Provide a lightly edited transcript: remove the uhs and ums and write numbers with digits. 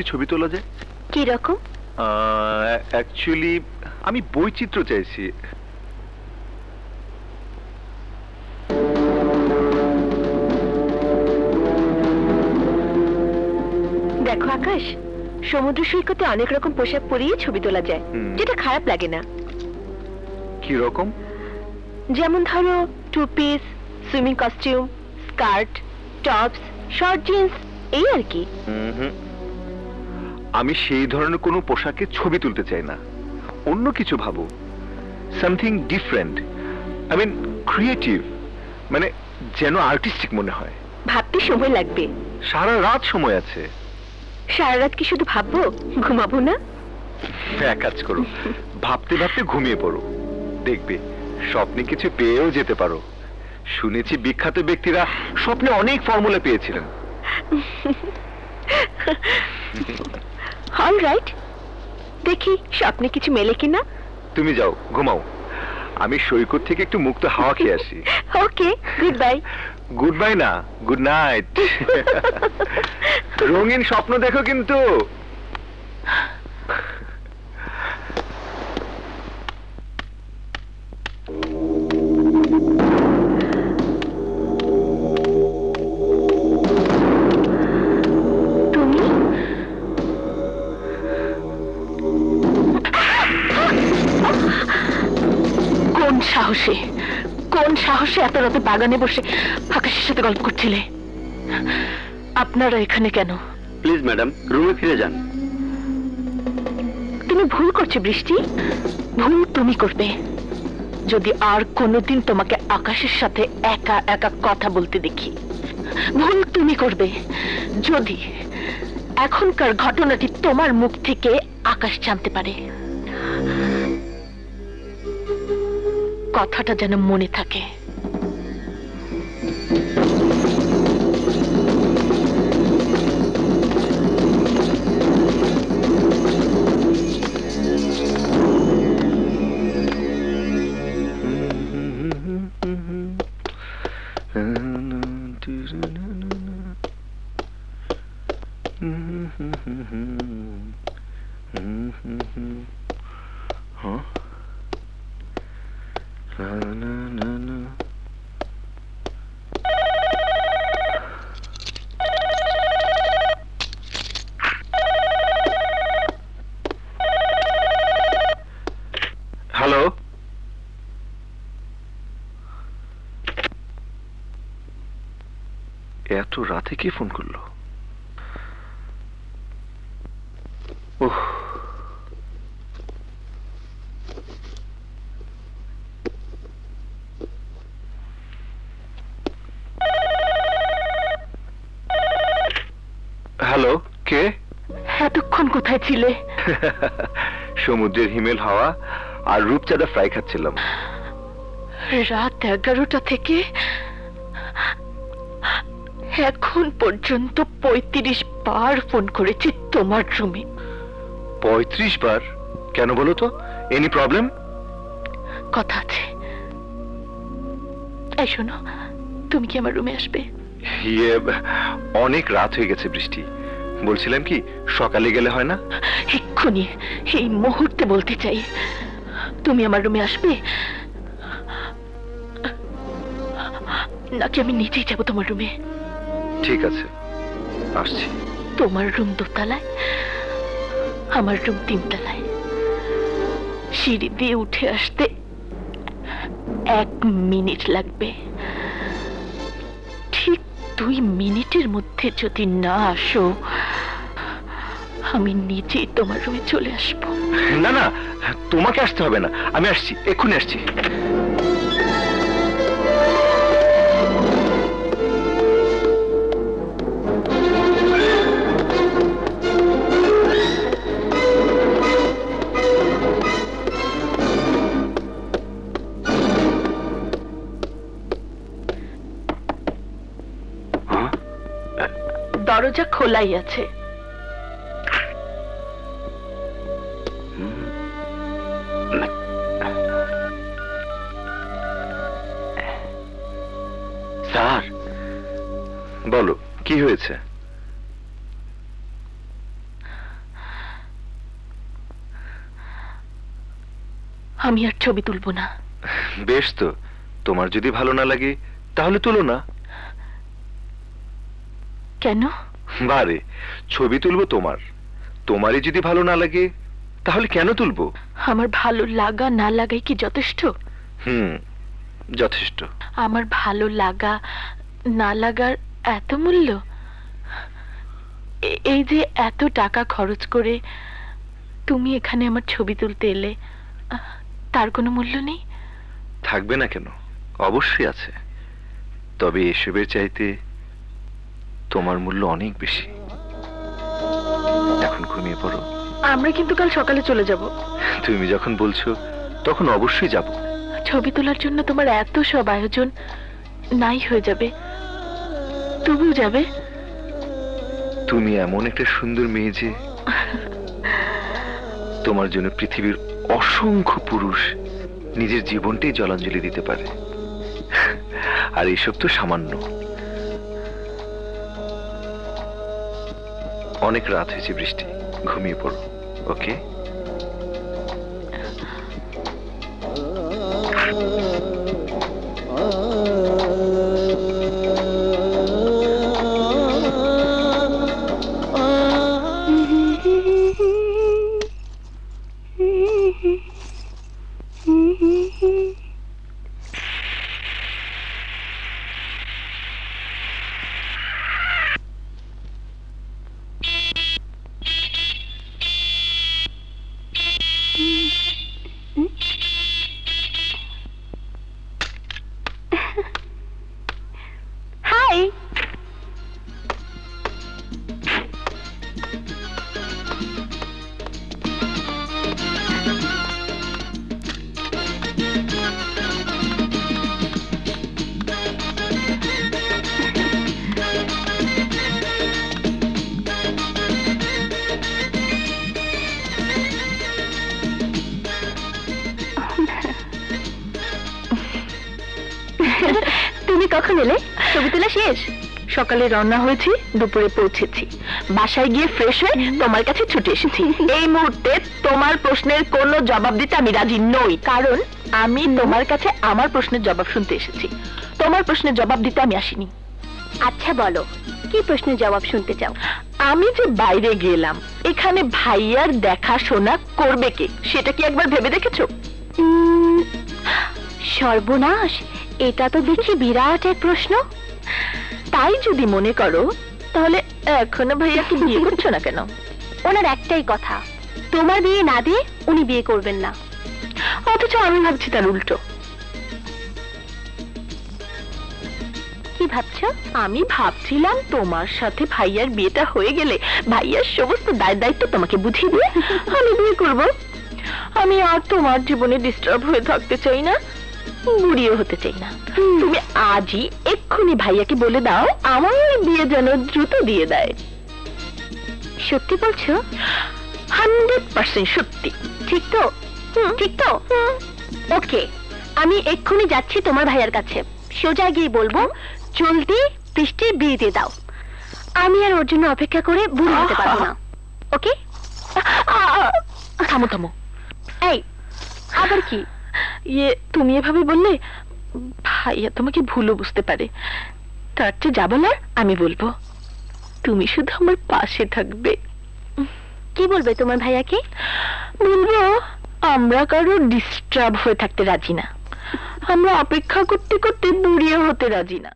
ছবি তোলা যায়। কি রকম? অ্যাকচুয়ালি আমি বৈচিত্র্য চাইছি। দেখো আকাশ, সমুদ্র সৈকতে অনেক রকম পোশাক পরিয়ে ছবি তোলা যায়, যেটা খারাপ লাগে না। কি রকম? যেমন ধরো two piece, swimming costume, skirt, tops, short jeans, এই আর কি। আমি সেই ধরনের কোনো পোশাকে ছবি তুলতে চাই না, অন্য কিছু ভাবো, something different, I mean creative, মানে যেন আর্টিস্টিক মনে হয়। ভাবতে সময় লাগবে, সারা রাত সময় আছে। সারা রাত কি শুধু ভাববো, ঘুমাবো না? এক কাজ করো, ভাবতে ভাবতে ঘুমিয়ে পড়ো, দেখবে স্বপ্নে কিছু পেয়েও যেতে পারো। শুনেছি বিখ্যাত ব্যক্তিরা স্বপ্নে অনেক ফর্মুলা পেয়েছিলেন। অলরাইট, দেখি স্বপ্নে কিছু মেলে কিনা। তুমি যাও, ঘুমাও, আমি সৈকত থেকে একটু মুক্ত হাওয়া খেয়ে আসি। ওকে, গুড বাই। গুড বাই না, গুড নাইট। রঙিন স্বপ্ন দেখো কিন্তু। কোন সাহসে এত রাতে বাগানে বসে আকাশের সাথে গল্প করছিলে? আপনারা এখানে কেন? প্লিজ ম্যাডাম, রুমে ফিরে যান। তুমি ভুল করছো বৃষ্টি, ভুল তুমি করবে যদি আর কোনোদিন তোমাকে আকাশের সাথে একা একা কথা বলতে দেখি। ভুল তুমি করবে যদি এখনকার ঘটনাটি তোমার মুখ থেকে আকাশ জানতে পারে। কথাটা যেন মনে থাকে। হ্যালো, এত রাতে কে ফোন করলো? ওহ, হ্যালো, কে? এতক্ষণ কোথায় ছিলে? সমুদ্রের হিমেল হাওয়া আর রূপচাঁদা ফ্রাই খাচ্ছিলাম। রাত 11টা থেকে এখন পর্যন্ত 35 বার ফোন করেছি তোমার রুমে। 35 বার? কেন বলো তো? Any problem? কথা আছে। এই শোনো, তুমি কি আমার রুমে আসবে? ইয়ে, অনেক রাত হয়ে গেছে বৃষ্টি, বলছিলাম কি সকালে গেলে হয় না? এক্ষুনি এই মুহূর্তে বলতে চাই, তুমি আমার রুমে আসবে নাকি আমি নিজেই যাবো তোমার রুমে? ঠিক আছে, আসছি। তোমার রুম দোতলায়, আমার রুম 3 তলায়। সিঁড়ি দিয়ে উঠে আসতে 1 মিনিট লাগবে। ঠিক 2 মিনিটের মধ্যে যদি না আসো, আমি নিজেই তোমার রুমে চলে আসবো। না না, তোমাকে আসতে হবে না, আমি আসছি, এক্ষুনি আসছি। দরজা খোলাই আছে। স্যার, বলো কি হয়েছে? আমি আর ছবি তুলবো না। বেশ তো, তোমার যদি ভালো না লাগে তাহলে তুলো না। কেন? বারে, ছবি তুলবো তোমার, তোমারই যদি ভালো না লাগে তাহলে কেন তুলবো? আমার ভালো লাগা না লাগাই কি যথেষ্ট? যথেষ্ট। আমার ভালো লাগা না লাগার এত মূল্য? এই যে এত টাকা খরচ করে তুমি এখানে আমার ছবি তুলতে এলে, তার কোনো মূল্য নেই? থাকবে না কেন, অবশ্যই আছে। তবে এসবের চাইতে তোমার মূল্য অনেক বেশি। এখন ঘুমিয়ে পড়ো। আমরা কিন্তু কাল সকালে চলে যাব। তুমি যখন বলছো তখন অবশ্যই যাব। ছবি তোলার জন্য তোমার এত সব আয়োজন নাই হয়ে যাবে, তবুও যাবে? তুমি এমন একটা সুন্দর মেয়ে যে তোমার জন্য পৃথিবীর অসংখ্য পুরুষ নিজের জীবনটাই জলাঞ্জলি দিতে পারে, আর এইসব তো সামান্য। অনেক রাত হয়েছে বৃষ্টি, ঘুমিয়ে পড়ো। ওকে? হাই। তুমি কখন এলে? ছবি তোলা শেষ? সকালে রওনা হয়েছি, দুপুরে পৌঁছেছি। বাসায় গিয়ে ফ্রেশ হয়ে তোমার কাছে ছুটে এসেছি। এই মুহূর্তে তোমার প্রশ্নের কোনো জবাব দিতে আমি রাজি নই, কারণ আমি তোমার কাছে আমার প্রশ্নের জবাব শুনতে এসেছি। তোমার প্রশ্নের জবাব দিতে আমি আসিনি। আচ্ছা বলো, কি প্রশ্নের জবাব শুনতে চাও? আমি যে বাইরে গেলাম, এখানে ভাইয়ার দেখাশোনা করবে কে, সেটা কি একবার ভেবে দেখেছো? সর্বনাশ, এটা তো দেখি বিরাট এক প্রশ্ন। তাই যদি মনে করো তাহলে এখনো ভাইয়াকে বিয়ে করছো না কেন? ওনার একটাই কথা, তোমার বিয়ে না দিয়ে উনি বিয়ে করবেন না। অথচ আমি ভাবছি তার উল্টো। কি ভাবছো? আমি ভাবছিলাম তোমার সাথে ভাইয়ার বিয়েটা হয়ে গেলে ভাইয়ার সমস্ত দায় দায়িত্ব তোমাকে বুঝিয়ে দিয়ে আমি বিয়ে করব। আমি আর তোমার জীবনে ডিস্টার্ব হয়ে থাকতে চাই না, বুড়িও হতে চাই না। তুমি আজই এক্ষুনি ভাইয়াকে বলে দাও আমার বিয়ে যেন দ্রুত দিয়ে দেয়। সত্যি বলছো? 100% সত্যি। ঠিক তো? ঠিক তো? ওকে, আমি এক্ষুনি যাচ্ছি তোমার ভাইয়ার কাছে। সোজা গিয়ে বলবো জলদি বৃষ্টির বিয়ে দিয়ে দাও। আমি আর ওর জন্য অপেক্ষা করে বুড়ি হতে পারবো না। ওকে? থামো থামো। এই আবার কি? ইয়ে, তুমি এভাবে বললে ভাইয়া তোমাকে ভুলও বুঝতে পারে। তার চেয়ে যা বলার আমি বলবো, তুমি শুধু আমার পাশে থাকবে। কি বলবে তোমার ভাইয়াকে? বলবো আমরা কারো ডিস্টার্ব হয়ে থাকতে রাজি না, আমরা অপেক্ষা করতে করতে বুড়িও হতে রাজি না।